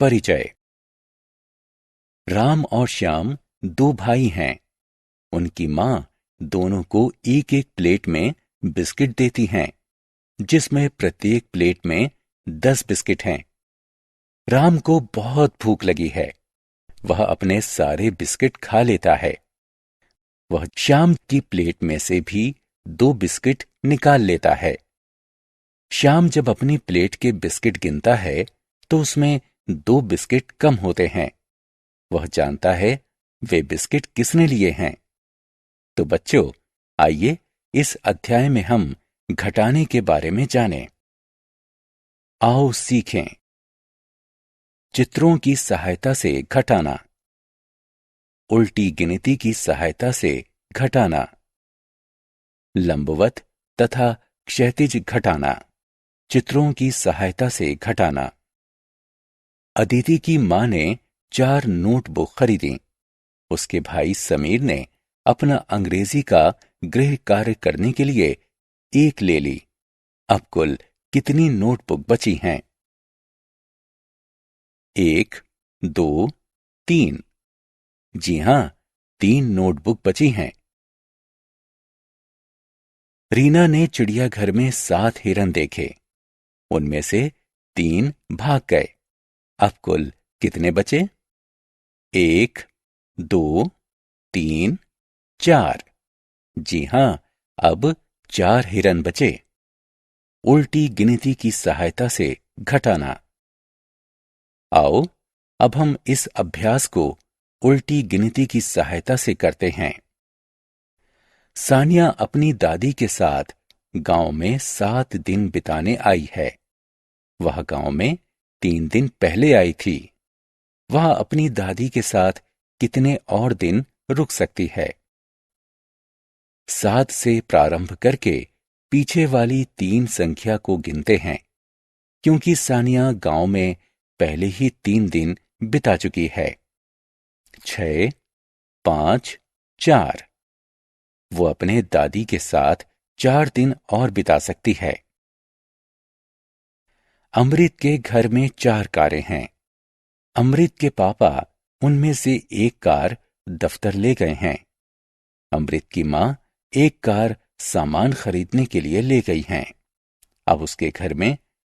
परिचय। राम और श्याम दो भाई हैं। उनकी माँ दोनों को एक एक प्लेट में बिस्किट देती हैं, जिसमें प्रत्येक प्लेट में 10 बिस्किट हैं। राम को बहुत भूख लगी है। वह अपने सारे बिस्किट खा लेता है। वह श्याम की प्लेट में से भी 2 बिस्किट निकाल लेता है। श्याम जब अपनी प्लेट के बिस्किट गिनता है तो उसमें 2 बिस्किट कम होते हैं। वह जानता है वे बिस्किट किसने लिए हैं। तो बच्चों, आइए इस अध्याय में हम घटाने के बारे में जानें। आओ सीखें। चित्रों की सहायता से घटाना। उल्टी गिनती की सहायता से घटाना। लंबवत तथा क्षैतिज घटाना। चित्रों की सहायता से घटाना। अदिति की मां ने 4 नोटबुक खरीदी। उसके भाई समीर ने अपना अंग्रेजी का गृह कार्य करने के लिए 1 ले ली। अब कुल कितनी नोटबुक बची हैं? 1, 2, 3। जी हां, 3 नोटबुक बची हैं। रीना ने चिड़ियाघर में 7 हिरन देखे। उनमें से 3 भाग गए। अब कुल कितने बचे? 1, 2, 3, 4। जी हां, अब 4 हिरन बचे। उल्टी गिनती की सहायता से घटाना। आओ अब हम इस अभ्यास को उल्टी गिनती की सहायता से करते हैं। सानिया अपनी दादी के साथ गांव में 7 दिन बिताने आई है। वह गांव में 3 दिन पहले आई थी। वह अपनी दादी के साथ कितने और दिन रुक सकती है? 7 से प्रारंभ करके पीछे वाली 3 संख्या को गिनते हैं, क्योंकि सानिया गांव में पहले ही 3 दिन बिता चुकी है। 6, 5, 4। वो अपने दादी के साथ 4 दिन और बिता सकती है। अमृत के घर में 4 कारें हैं। अमृत के पापा उनमें से एक कार दफ्तर ले गए हैं। अमृत की मां एक कार सामान खरीदने के लिए ले गई हैं। अब उसके घर में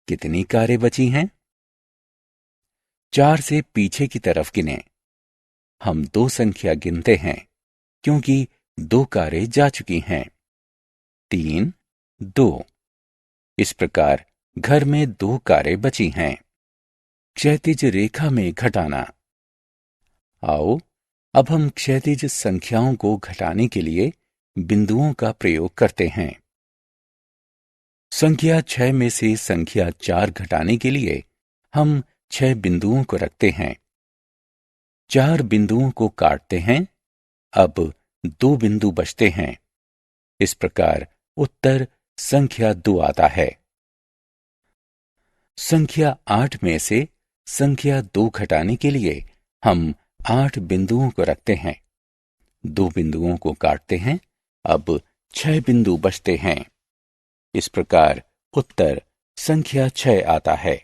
कितनी कारें बची हैं? 4 से पीछे की तरफ गिनें। हम 2 संख्या गिनते हैं, क्योंकि 2 कारें जा चुकी हैं। 3, 2। इस प्रकार घर में 2 कारें बची हैं। क्षैतिज रेखा में घटाना। आओ अब हम क्षैतिज संख्याओं को घटाने के लिए बिंदुओं का प्रयोग करते हैं। संख्या 6 में से संख्या 4 घटाने के लिए हम 6 बिंदुओं को रखते हैं। 4 बिंदुओं को काटते हैं। अब 2 बिंदु बचते हैं। इस प्रकार उत्तर संख्या 2 आता है। संख्या 8 में से संख्या 2 घटाने के लिए हम 8 बिंदुओं को रखते हैं। 2 बिंदुओं को काटते हैं। अब 6 बिंदु बचते हैं। इस प्रकार उत्तर संख्या 6 आता है।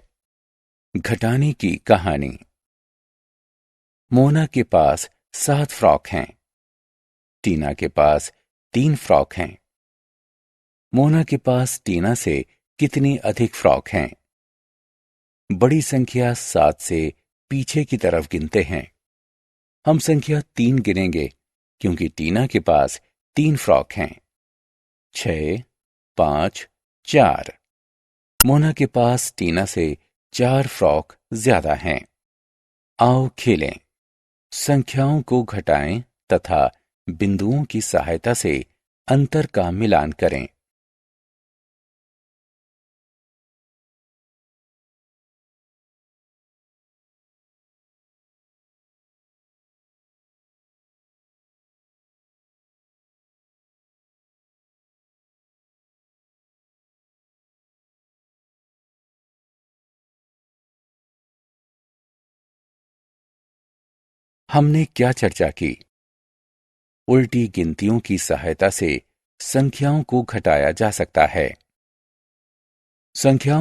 घटाने की कहानी। मोना के पास 7 फ्रॉक हैं। टीना के पास 3 फ्रॉक हैं। मोना के पास टीना से कितनी अधिक फ्रॉक हैं? बड़ी संख्या 7 से पीछे की तरफ गिनते हैं। हम संख्या 3 गिनेंगे, क्योंकि टीना के पास 3 फ्रॉक हैं। 6, 5, 4। मोना के पास टीना से 4 फ्रॉक ज्यादा हैं। आओ खेलें। संख्याओं को घटाएं तथा बिंदुओं की सहायता से अंतर का मिलान करें। हमने क्या चर्चा की? उल्टी गिनतियों की सहायता से संख्याओं को घटाया जा सकता है। संख्याओं